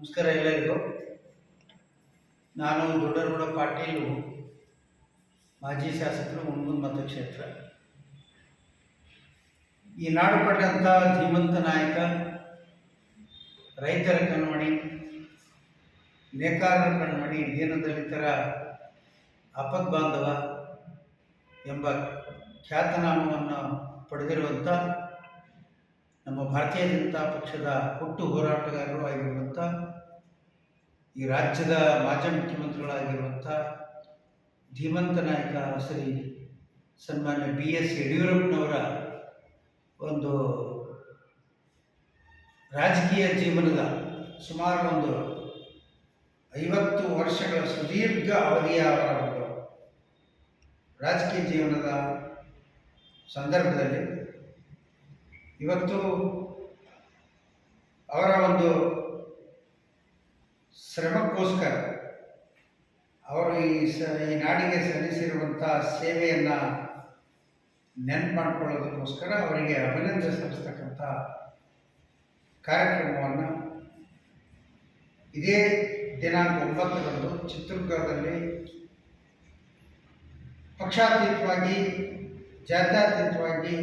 ನಮಸ್ಕಾರ ಎಲ್ಲರಿಗೂ. ನಾನು ದೊಡ್ಡರಗೌಡ ಪಾಟೀಲು, ಮಾಜಿ ಶಾಸಕರು, ಹುಣಗುಂದ ಮತಕ್ಷೇತ್ರ. ಈ ನಾಡು ಪಟ್ಟಂಥ ಧೀಮಂತ ನಾಯಕ, ರೈತರ ಕಣ್ಮಣಿ, ನೇಕಾರರ ಕಣ್ಮಣಿ, ದೀನದಲಿತರ ಆಪದ್ಬಾಂಧವ ಎಂಬ ಖ್ಯಾತನಾಮವನ್ನು ಪಡೆದಿರುವಂಥ ನಮ್ಮ ಭಾರತೀಯ ಜನತಾ ಪಕ್ಷದ ಹುಟ್ಟು ಹೋರಾಟಗಾರರು ಆಗಿರುವಂಥ, ಈ ರಾಜ್ಯದ ಮಾಜಿ ಮುಖ್ಯಮಂತ್ರಿಗಳಾಗಿರುವಂಥ ಧೀಮಂತ ನಾಯಕ ಶ್ರೀ ಸನ್ಮಾನ್ಯ BS ಯಡಿಯೂರಪ್ಪನವರ ಒಂದು ರಾಜಕೀಯ ಜೀವನದ ಸುಮಾರು ಒಂದು 50 ವರ್ಷಗಳ ಸುದೀರ್ಘ ಅವಧಿಯ ಅವರ ಒಂದು ರಾಜಕೀಯ ಜೀವನದ ಸಂದರ್ಭದಲ್ಲಿ ಇವತ್ತು ಅವರ ಒಂದು ಶ್ರಮಕ್ಕೋಸ್ಕರ, ಅವರು ಈ ನಾಡಿಗೆ ಸಲ್ಲಿಸಿರುವಂಥ ಸೇವೆಯನ್ನು ನೆನಪು ಮಾಡಿಕೊಳ್ಳೋದಕ್ಕೋಸ್ಕರ ಅವರಿಗೆ ಅಭಿನಂದನೆ ಸಲ್ಲಿಸ್ತಕ್ಕಂಥ ಕಾರ್ಯಕ್ರಮವನ್ನು ಇದೇ ದಿನಾಂಕ 9ರಂದು ಚಿತ್ರದುರ್ಗದಲ್ಲಿ ಪಕ್ಷಾತೀತವಾಗಿ, ಜಾತ್ಯತೀತವಾಗಿ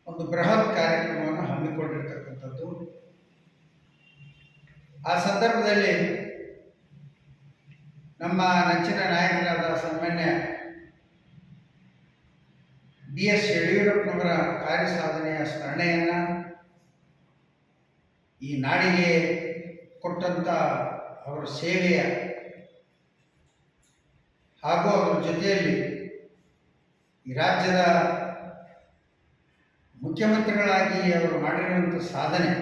ಒಂದು ಬೃಹತ್ ಕಾರ್ಯಕ್ರಮವನ್ನು ಹಮ್ಮಿಕೊಂಡಿರ್ತಕ್ಕಂಥದ್ದು. ಆ ಸಂದರ್ಭದಲ್ಲಿ ನಮ್ಮ ನೆಚ್ಚಿನ ನಾಯಕರಾದ ಸನ್ಮಾನ್ಯ BS ಯಡಿಯೂರಪ್ಪನವರ ಕಾರ್ಯ ಸಾಧನೆಯ ಸ್ಮರಣೆಯನ್ನು, ಈ ನಾಡಿಗೆ ಕೊಟ್ಟಂಥ ಅವರ ಸೇವೆಯ ಹಾಗೂ ಅವರ ಜೊತೆಯಲ್ಲಿ ಈ ರಾಜ್ಯದ ಮುಖ್ಯಮಂತ್ರಿಗಳಾಗಿ ಅವರು ಮಾಡಿರುವಂಥ ಸಾಧನೆ,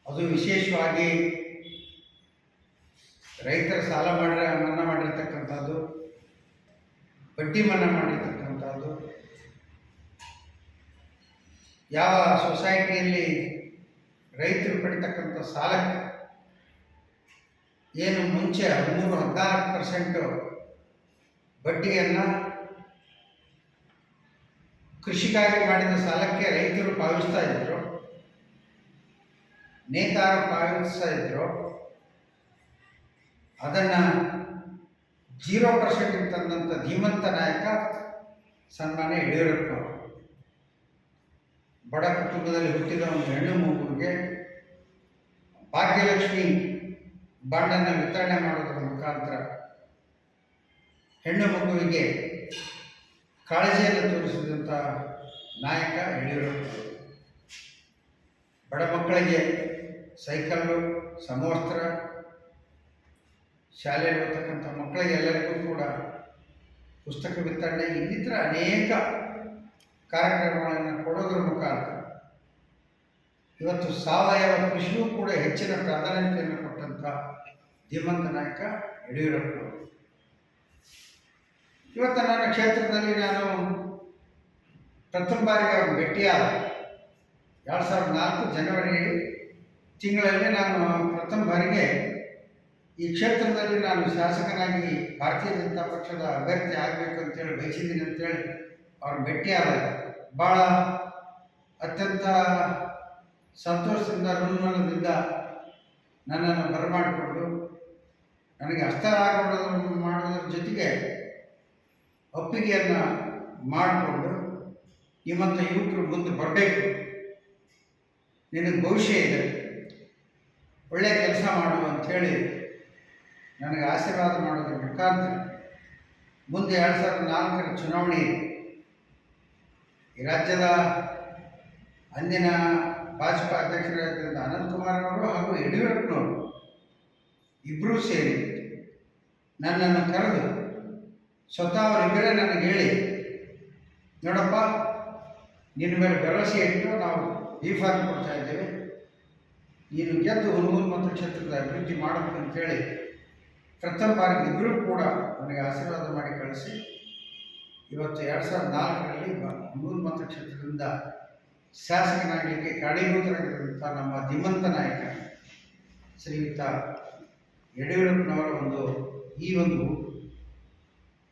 ಅದು ವಿಶೇಷವಾಗಿ ರೈತರ ಸಾಲ ಮನ್ನಾ ಮಾಡಿರ್ತಕ್ಕಂಥದ್ದು, ಬಡ್ಡಿ ಮನ್ನಾ ಮಾಡಿರ್ತಕ್ಕಂಥದ್ದು, ಯಾವ ಸೊಸೈಟಿಯಲ್ಲಿ ರೈತರು ಪಡಿತಕ್ಕಂಥ ಸಾಲಕ್ಕೆ ಏನು ಮುಂಚೆ 13-14% ಬಡ್ಡಿಯನ್ನು ಕೃಷಿಗಾಗಿ ಮಾಡಿದ ಸಾಲಕ್ಕೆ ರೈತರು ಪಾವತಿಸ್ತಾ ಇದ್ದರು, ನೇಕಾರ ಪಾವತಿಸ್ತಾ ಇದ್ದರು. ಅದನ್ನು 0% ತಂದಂಥ ಧೀಮಂತ ನಾಯಕ ಸನ್ಮಾನ್ಯ ಯಡಿಯೂರಪ್ಪನವರು. ಬಡ ಕುಟುಂಬದಲ್ಲಿ ಹುಟ್ಟಿದ ಒಂದು ಹೆಣ್ಣು ಮಗುವಿಗೆ ಭಾಗ್ಯಲಕ್ಷ್ಮಿ ಬಾಂಡನ್ನು ವಿತರಣೆ ಮಾಡೋದರ ಮುಖಾಂತರ ಹೆಣ್ಣು ಮಗುವಿಗೆ ಕಾಳಜಿಯನ್ನು ತೋರಿಸಿದಂಥ ನಾಯಕ ಯಡಿಯೂರಪ್ಪನವರು. ಬಡ ಮಕ್ಕಳಿಗೆ ಸೈಕಲ್ಲು, ಸಮವಸ್ತ್ರ, ಶಾಲೆಯಲ್ಲಿ ಓದ್ತಕ್ಕಂಥ ಮಕ್ಕಳಿಗೆ ಎಲ್ಲರಿಗೂ ಕೂಡ ಪುಸ್ತಕ ವಿತರಣೆ, ಇನ್ನಿತರ ಅನೇಕ ಕಾರ್ಯಕ್ರಮಗಳನ್ನು ಕೊಡೋದ್ರ ಮುಖಾಂತರ ಇವತ್ತು ಸಾವಯವ ಕೃಷಿಗೂ ಕೂಡ ಹೆಚ್ಚಿನ ಪ್ರಾಧಾನ್ಯತೆಯನ್ನು ಕೊಟ್ಟಂಥ ಧೀಮಂತ ನಾಯಕ ಯಡಿಯೂರಪ್ಪನವರು. ಇವತ್ತು ನನ್ನ ಕ್ಷೇತ್ರದಲ್ಲಿ ನಾನು ಪ್ರಥಮ ಬಾರಿಗೆ ಅವರು ಭೇಟಿಯಾದ 2004 ಜನವರಿ ತಿಂಗಳಲ್ಲಿ ನಾನು ಪ್ರಥಮ ಬಾರಿಗೆ ಈ ಕ್ಷೇತ್ರದಲ್ಲಿ ನಾನು ಶಾಸಕನಾಗಿ ಭಾರತೀಯ ಜನತಾ ಪಕ್ಷದ ಅಭ್ಯರ್ಥಿ ಆಗಬೇಕು ಅಂತೇಳಿ ಬಯಸಿದ್ದೀನಿ ಅಂತೇಳಿ ಅವ್ರು ಭೇಟಿಯಾದಾಗ ಭಾಳ ಅತ್ಯಂತ ಸಂತೋಷದಿಂದ, ಋಣದಿಂದ ನನ್ನನ್ನು ಬರಮಾಡಿಕೊಂಡು ನನಗೆ ಮಾಡೋದ್ರ ಜೊತೆಗೆ ಒಪ್ಪಿಗೆಯನ್ನು ಮಾಡಿಕೊಂಡು, ನಿಮ್ಮಂಥ ಯುವಕರು ಮುಂದೆ ಬರಬೇಕು, ನಿನಗೆ ಭವಿಷ್ಯ ಇದೆ, ಒಳ್ಳೆಯ ಕೆಲಸ ಮಾಡು ಅಂಥೇಳಿ ನನಗೆ ಆಶೀರ್ವಾದ ಮಾಡೋದ್ರ ಮುಖಾಂತರ ಮುಂದೆ 2004ರ ಚುನಾವಣೆ ಈ ರಾಜ್ಯದ ಅಂದಿನ ಭಾಜಪ ಅಧ್ಯಕ್ಷರಾಗಿದ್ದ ಅನಂತಕುಮಾರ್ ಅವರು ಹಾಗೂ ಯಡಿಯೂರಪ್ಪನವರು ಇಬ್ಬರೂ ಸೇರಿ ನನ್ನನ್ನು ಕರೆದು ಸ್ವತಃ ಅವರಿಬ್ಬರೇ ನನಗೆ ಹೇಳಿ, ನೋಡಪ್ಪ, ನಿನ್ನ ಮೇಲೆ ಭರವಸೆ ಇಟ್ಟು ನಾವು ಫಾರ್ಮ್ ಕೊಡ್ತಾ ಇದ್ದೇವೆ, ನೀನು ಗೆದ್ದು ಹುಣಗುಂದ ಮತಕ್ಷೇತ್ರದ ಅಭಿವೃದ್ಧಿ ಮಾಡಬೇಕು ಅಂತೇಳಿ ಪ್ರಥಮ ಬಾರಿಗೆ ಇಬ್ಬರೂ ಕೂಡ ನನಗೆ ಆಶೀರ್ವಾದ ಮಾಡಿ ಕಳಿಸಿ ಇವತ್ತು 2004ರಲ್ಲಿ ಹುಣಗುಂದ ಮತಕ್ಷೇತ್ರದಿಂದ ಶಾಸಕನಾಗಲಿಕ್ಕೆ ಕಾರಣೀಭೂತರಾಗಿರುವಂಥ ನಮ್ಮ ಧೀಮಂತ ನಾಯಕ ಶ್ರೀಯುತ ಯಡಿಯೂರಪ್ಪನವರ ಈ ಒಂದು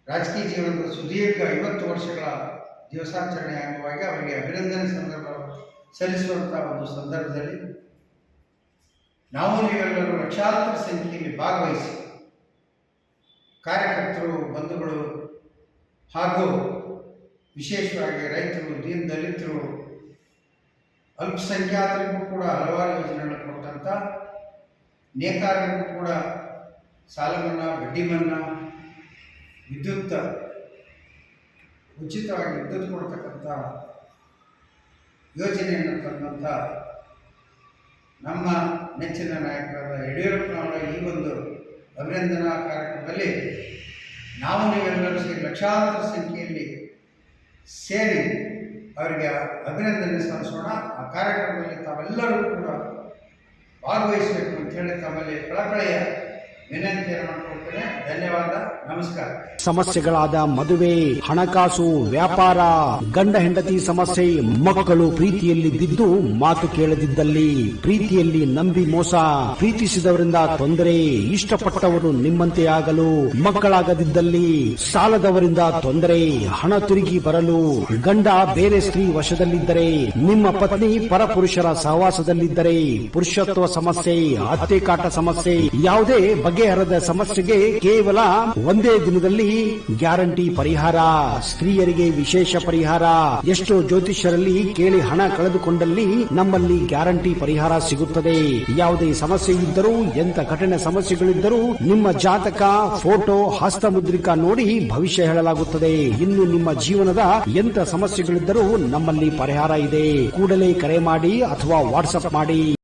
ರಾಜಕೀಯ ಜೀವನದ ಸುದೀರ್ಘ 50 ವರ್ಷಗಳ ದಿವಸಾಚರಣೆ ಅಂಗವಾಗಿ ಅವರಿಗೆ ಅಭಿನಂದನೆ ಸಲ್ಲಿಸುವಂಥ ಒಂದು ಸಂದರ್ಭದಲ್ಲಿ ನಾವು ನೀವೆಲ್ಲರೂ ಲಕ್ಷಾಂತರ ಸಂಖ್ಯೆಯಲ್ಲಿ ಭಾಗವಹಿಸಿ ಕಾರ್ಯಕರ್ತರು, ಬಂಧುಗಳು ಹಾಗೂ ವಿಶೇಷವಾಗಿ ರೈತರು, ದೀನ ದಲಿತರು, ಅಲ್ಪಸಂಖ್ಯಾತರಿಗೂ ಕೂಡ ಹಲವಾರು ಯೋಜನೆಗಳನ್ನು ಕೊಟ್ಟಂಥ, ನೇಕಾರರಿಗೂ ಕೂಡ ಸಾಲ ಮನ್ನಾ, ಬಡ್ಡಿ ಮನ್ನಾ, ವಿದ್ಯುತ್ ಉಚಿತವಾಗಿ ವಿದ್ಯುತ್ ಕೊಡ್ತಕ್ಕಂಥ ಯೋಜನೆಯನ್ನು ತಂದಂಥ ನಮ್ಮ ನೆಚ್ಚಿನ ನಾಯಕರಾದ ಯಡಿಯೂರಪ್ಪನವರ ಈ ಒಂದು ಅಭಿನಂದನಾ ಕಾರ್ಯಕ್ರಮದಲ್ಲಿ ನಾವು ನೀವೆಲ್ಲರೂ ಸೇರಿ ಲಕ್ಷಾಂತರ ಸಂಖ್ಯೆಯಲ್ಲಿ ಸೇರಿ ಅವರಿಗೆ ಅಭಿನಂದನೆ ಸಲ್ಲಿಸೋಣ. ಆ ಕಾರ್ಯಕ್ರಮದಲ್ಲಿ ತಾವೆಲ್ಲರೂ ಕೂಡ ಭಾಗವಹಿಸಬೇಕು ಅಂತೇಳಿ ತಮ್ಮಲ್ಲಿ ಕಳಕಳಿಯ ವಿನಂತಿಯನ್ನು ಮಾಡಿಕೊಳ್ತೇನೆ. ಧನ್ಯವಾದ, ನಮಸ್ಕಾರ. ಸಮಸ್ಯೆಗಳಾದ ಮದುವೆ, ಹಣಕಾಸು, ವ್ಯಾಪಾರ, ಗಂಡ ಹೆಂಡತಿ ಸಮಸ್ಯೆ, ಮಕ್ಕಳು ಪ್ರೀತಿಯಲ್ಲಿ ಬಿದ್ದು ಮಾತು ಕೇಳದಿದ್ದಲ್ಲಿ, ಪ್ರೀತಿಯಲ್ಲಿ ನಂಬಿ ಮೋಸ, ಪ್ರೀತಿಸಿದವರಿಂದ ತೊಂದರೆ, ಇಷ್ಟಪಟ್ಟವರು ನಿಮ್ಮಂತೆ ಆಗಲು ಮಕ್ಕಳಾಗದಿದ್ದಲ್ಲಿ, ಸಾಲದವರಿಂದ ತೊಂದರೆ, ಹಣ ತಿರುಗಿ ಬರಲು, ಗಂಡ ಬೇರೆ ಸ್ತ್ರೀ ವಶದಲ್ಲಿದ್ದರೆ, ನಿಮ್ಮ ಪತ್ನಿ ಪರಪುರುಷರ ಸಹವಾಸದಲ್ಲಿದ್ದರೆ, ಪುರುಷತ್ವ ಸಮಸ್ಯೆ, ಅತ್ತೆ ಕಾಟ ಸಮಸ್ಯೆ, ಯಾವುದೇ ಬಗೆಹರದ ಸಮಸ್ಯೆಗೆ ಕೇವಲ ಒಂದೇ ದಿನದಲ್ಲಿ ಗ್ಯಾರಂಟಿ ಪರಿಹಾರ. ಸ್ತ್ರೀಯರಿಗೆ ವಿಶೇಷ ಪರಿಹಾರ. ಎಷ್ಟೋ ಜ್ಯೋತಿಷ್ಯರಲ್ಲಿ ಕೇಳಿ ಹಣ ಕಳೆದುಕೊಂಡಲ್ಲಿ ನಮ್ಮಲ್ಲಿ ಗ್ಯಾರಂಟಿ ಪರಿಹಾರ ಸಿಗುತ್ತದೆ. ಯಾವುದೇ ಸಮಸ್ಯೆ ಇದ್ದರೂ, ಎಂತ ಕಠಿಣ ಸಮಸ್ಯೆಗಳಿದ್ದರೂ ನಿಮ್ಮ ಜಾತಕ, ಫೋಟೋ, ಹಸ್ತಮುದ್ರಿಕಾ ನೋಡಿ ಭವಿಷ್ಯ ಹೇಳಲಾಗುತ್ತದೆ. ಇನ್ನು ನಿಮ್ಮ ಜೀವನದ ಎಂತ ಸಮಸ್ಯೆಗಳಿದ್ದರೂ ನಮ್ಮಲ್ಲಿ ಪರಿಹಾರ ಇದೆ. ಕೂಡಲೇ ಕರೆ ಮಾಡಿ ಅಥವಾ ವಾಟ್ಸ್ಆಪ್ ಮಾಡಿ.